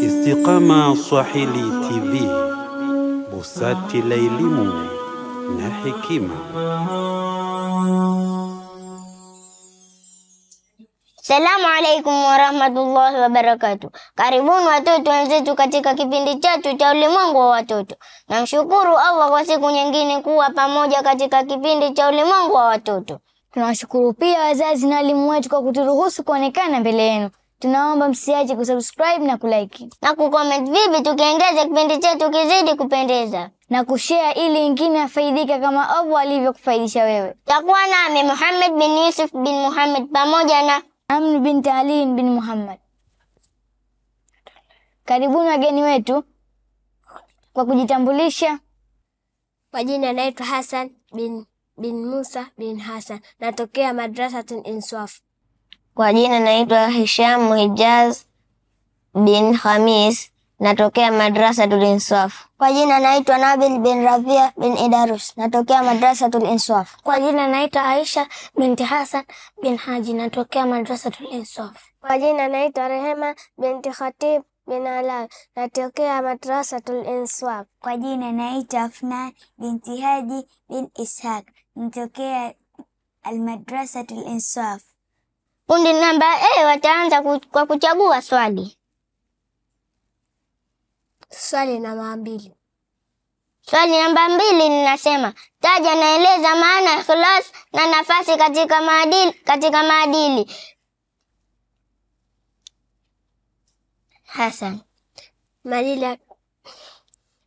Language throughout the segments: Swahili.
Istiqama Swahili TV, busati la elimu na hekima. Assalamu alaikum warahmatullahi wabarakatuh. Karibuni watoto wenzetu katika kipindi chetu cha ulimwengu wa watoto. Namshukuru Allah kwa siku nyingine kuwa pamoja katika kipindi cha ulimwengu wa watoto. Tunawashukuru pia wazazi na walimu wetu kwa kuturuhusu kuonekana mbele yenu. Tunaomba msiache kusubscribe na kulike na kucomment vipi tukiongeza kipindi chetu kizidi kupendeza, na kushare ili wengine afaidika kama Allah alivyokufaidisha wewe. Takuwa nami Muhammad bin Yusuf bin Muhammad pamoja na Amn binti Ali bin Muhammad. Karibuni wageni wetu kwa kujitambulisha. Kwa jina naitwa Hassan bin Musa bin Hassan, natokea Madrasatul Inswaf. Kwa jina naitwa Hisham Hijaz bin Khamis, natokea Madrasatul Inswaf. Kwa jina naitwa Nabil bin Rafia bin Idarus, natokea Madrasatul Inswaf. Kwa jina naitwa Aisha binti Hassan bin Haji, natokea Madrasatul Inswaf. Kwa jina naitwa Rehema binti Khatib bin Ala, natokea Madrasatul Inswaf. Kwa jina naitwa Afnan binti Haji bin Ishaq, natokea Al-Madrasatul Inswaf. Kundi namba A wataanza kwa kuchagua swali. Swali namba 2. Swali namba 2 linasema, taja na eleza maana ikhlas na nafasi katika maadili. Hassan. Maadili ya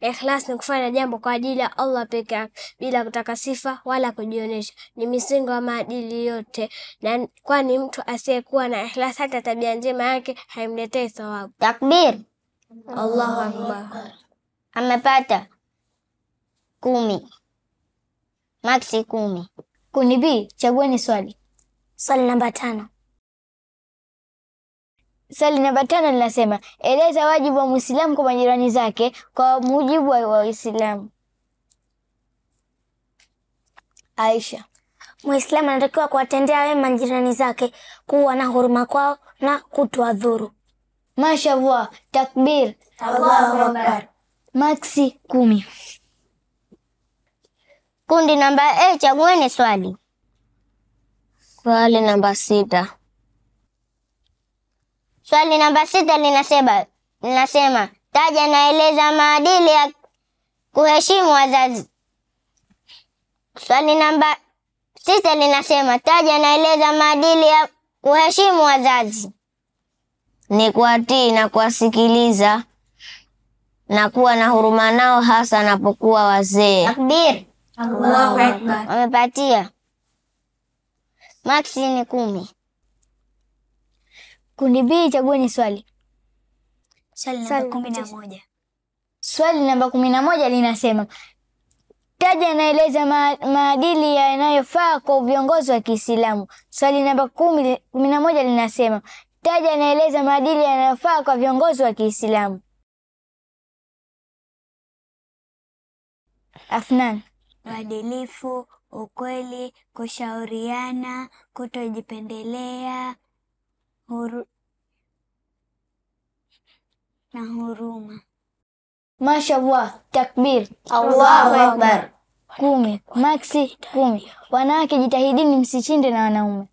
ikhlas ni kufanya jambo kwa ajili ya Allah peke yake bila kutaka sifa wala kujionyesha. Ni misingi wa maadili yote, na kwani mtu asiyekuwa na ikhlas hata tabia njema yake haimletei thawabu. Takbir. Allahu Akbar. Amepata 10. Maxi 10. Kundi B, chagueni swali. Swali namba 5. Swali namba 5 linasema, eleza wajibu wa Muislamu kwa majirani zake kwa mujibu wa Uislamu. Aisha. Muislamu anatakiwa kuwatendea wema majirani zake, kuwa na huruma kwao na kutowadhuru. Mashaallah. Takbir. Allahu Akbar. Maxi 10. Kundi namba A, chagueni swali. Swali namba 6. Swali namba 6 linasema, taja na eleza maadili ya kuheshimu wazazi. Swali namba 6 linasema, taja na eleza maadili ya kuheshimu wazazi. Ni kuwatii na kuwasikiliza na kuwa na huruma nao hasa anapokuwa wazee. Takbir. Allahu Akbar. Wamepatia. Maxi ni 10. Kundi B, chagueni swali. Swali namba 11. Swali namba 11 linasema, taja na eleza maadili yanayofaa kwa viongozi wa Kiislamu. Swali namba 11 linasema, taja na eleza maadili yanayofaa kwa viongozi wa Kiislamu. Afnan. Uadilifu, ukweli, kushauriana, kutojipendelea, na huruma. Mashaallah. Takbir. Allahu Akbar. 10. Maxi 10. Wanawake jitahidini msichinde na wanaume.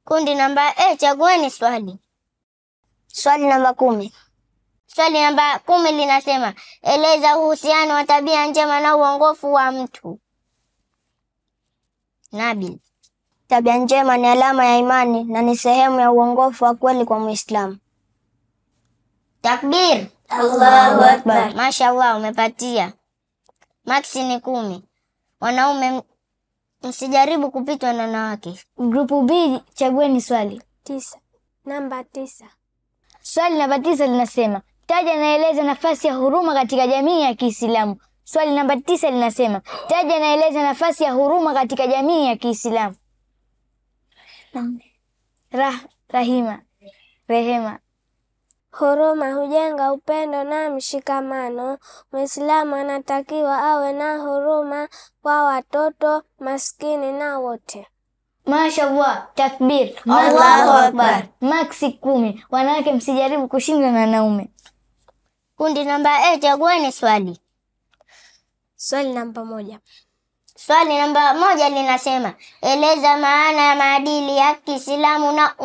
Kundi namba A, chagueni swali. Swali namba 10. Swali namba 10 linasema, eleza uhusiano wa tabia njema na uongofu wa mtu. Nabil. Tabia njema ni alama ya imani na ni sehemu ya uongofu wa kweli kwa Muislamu. Takbir. Allahu Akbar. Mashaallah, umepatia. Maxi ni 10. Wanaume msijaribu kupitwa na wanawake. Grupu B, chagueni swali. 9. Namba 9. Swali namba 9 linasema, taja na eleza nafasi ya huruma katika jamii ya Kiislamu. Swali namba 9 linasema, taja na eleza nafasi ya huruma katika jamii ya Kiislamu. Rehema. Huruma hujenga upendo na mshikamano. Muislamu anatakiwa awe na huruma kwa watoto, maskini na wote. Mashaallah, takbir, Allahu Akbar. Maksi 10. Wanawake msijaribu kushindwa na wanaume. Kundi namba 8, chagueni swali. Swali namba 1. Swali namba 1 linasema, eleza maana ya maadili ya Kiislamu na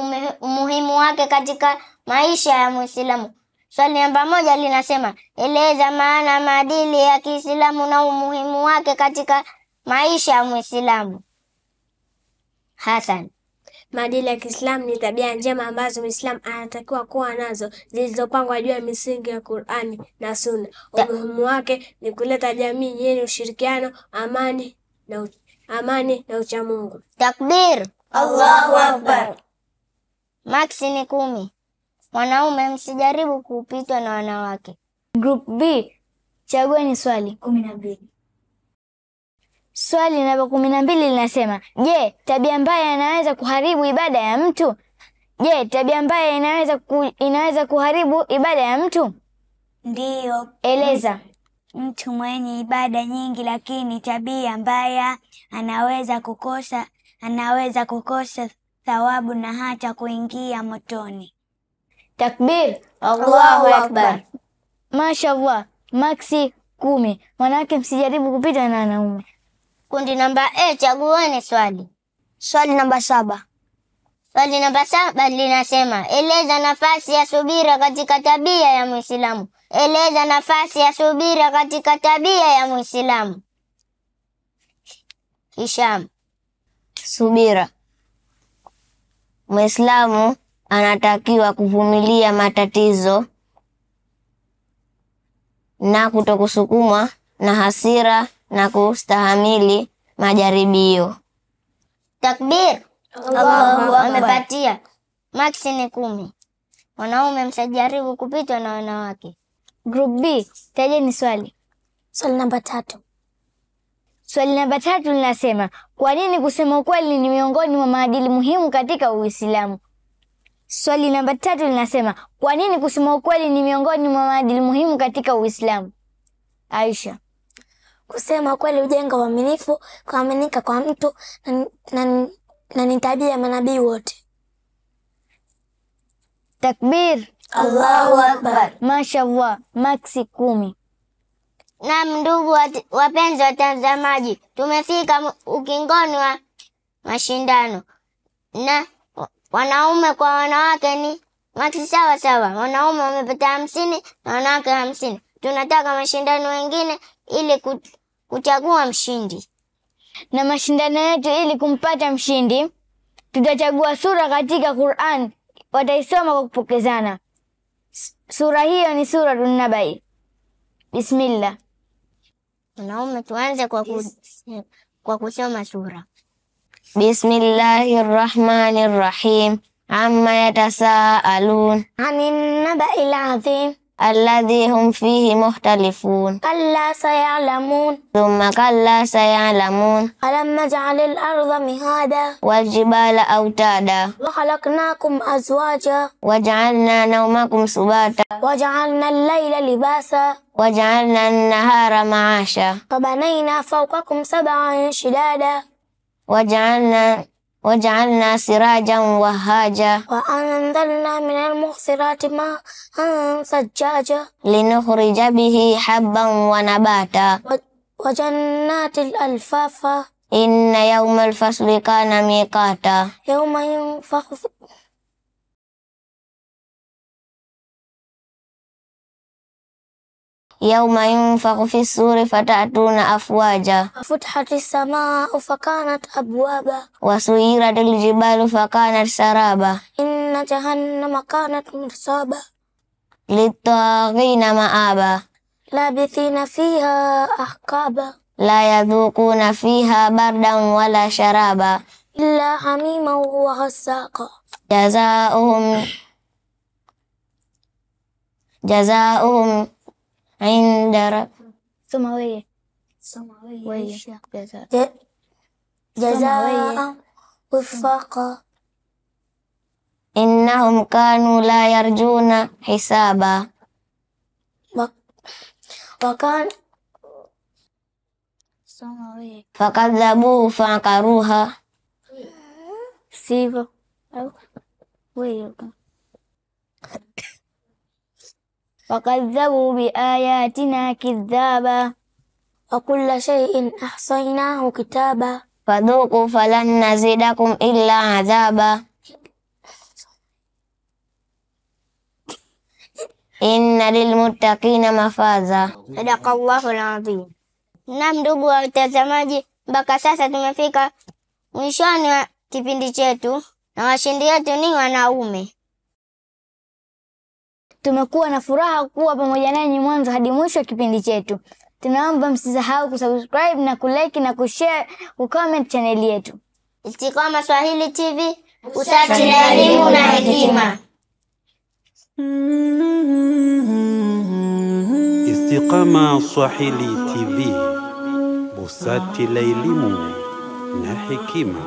umuhimu wake katika maisha ya Muislamu. Swali namba 1 linasema, eleza maana ya maadili ya Kiislamu na umuhimu wake katika maisha ya Muislamu. Hassan. Maadili ya Kiislamu ni tabia njema ambazo Muislamu anatakiwa kuwa nazo zilizopangwa juu ya misingi ya Qur'ani na Sunna. Umuhimu wake ni kuleta jamii yenye ushirikiano, amani na uchamungu. Takbir. Allahu Akbar. Maksi ni 10. Wanaume msijaribu kupitwa na wanawake. Group B, chagueni swali. 12. Swali namba 12 linasema, je, tabia mbaya inaweza kuharibu ibada ya mtu? Je, tabia mbaya inaweza kuharibu ibada ya mtu? Ndiyo. Eleza. Mtu mwenye ibada nyingi lakini tabia mbaya anaweza kukosa thawabu na hata kuingia motoni. Takbir. Allahu Akbar. Mashaallah, maksi 10. Wanawake msijaribu kupita na wanaume. Kundi namba 8, chagueni swali. Swali namba 7. Swali namba 7 linasema, eleza nafasi ya subira katika tabia ya Muislamu. Eleza nafasi ya subira katika tabia ya Muislamu. Hisham. Subira. Muislamu anatakiwa kuvumilia matatizo na kutokusukumwa na hasira na kustahamili majaribio. Takbir. Allahu Akbar. Wamepatia. Maksi ni 10. Wanaume msijaribu kupitwa na wanawake. Group B, tajeni swali. Swali namba 3. Swali namba 3 linasema, kwa nini kusema ukweli ni miongoni mwa maadili muhimu katika Uislamu? Swali namba 3 linasema, kwa nini kusema ukweli ni miongoni mwa maadili muhimu katika Uislamu? Aisha. Kusema ukweli hujenga uaminifu, kuaminika kwa mtu na ni tabia ya manabii wote. Takbir. Allahu Akbar. Mashaallah, maksi 10. Na ndugu wapenzi watazamaji, tumefika ukingoni wa mashindano. Na wanaume kwa wanawake ni maksi sawa sawa. Wanaume wamepata 50 na wanawake 50. Tunataka mashindano mengine ili kuchagua mshindi. Na mashindano yetu ili kumpata mshindi, tutachagua sura katika Qur'an. Wataisoma kwa kupokezana. Sura hiyo ni Suratul Nabai. Bismillah. Wanaume tuanze kwa kusoma sura. Bismillahirrahmanirrahim. Amma yatasaalun. Anin naba'il azim. Alladhi hum fihi mukhtalifun. Kalla sayalamun. Thumma kalla sayalamun. Alam naj'alil arda mihada. Wal jibala autada. Wa khalaqnakum azwaja. Waj'alna nawmakum subata. Waj'alna al-layla libasa. Waj'alna an-nahara ma'asha. Fabanayna fawqakum sab'an shidada. وجعلنا سراجا وهاجا وأنزلنا من المعصرات ماء ثجاجا لنخرج به حبا ونباتا وجنات ألفافا إن يوم الفصل كان ميقاتا يوم ينفخ في الصور فتأتون أفواجا فتحت السماء فكانت أبوابا وسيرت الجبال فكانت سرابا إن جهنم كانت مرصادا للطاغين مآبا لابثين فيها أحقابا لا يذوقون فيها بردا ولا شرابا إلا حميما وغساقا جزاؤهم عند سماوية جزاء وفاقا إنهم كانوا لا يرجون حسابا وكان فكذبوه فعقروها sivyo? Wewe wakadhabu biayatina kidhaba wa kulla shay'in ahsaynahu kitaba fadhuku falan nazidakum illa adhaba inna lilmuttaqina mafaza. Sadaqallahu alazim. Na ndugu watazamaji, mpaka sasa tumefika mwishoni wa kipindi chetu na washindi wetu ni wanaume. Tumekuwa na furaha kuwa pamoja nanyi mwanzo hadi mwisho wa kipindi chetu. Tunaomba msisahau kusubscribe na kulike na kushare, kucomment channel yetu Istiqama Swahili TV, busati la elimu na hekima. Istiqama Swahili TV, busati la elimu na hekima.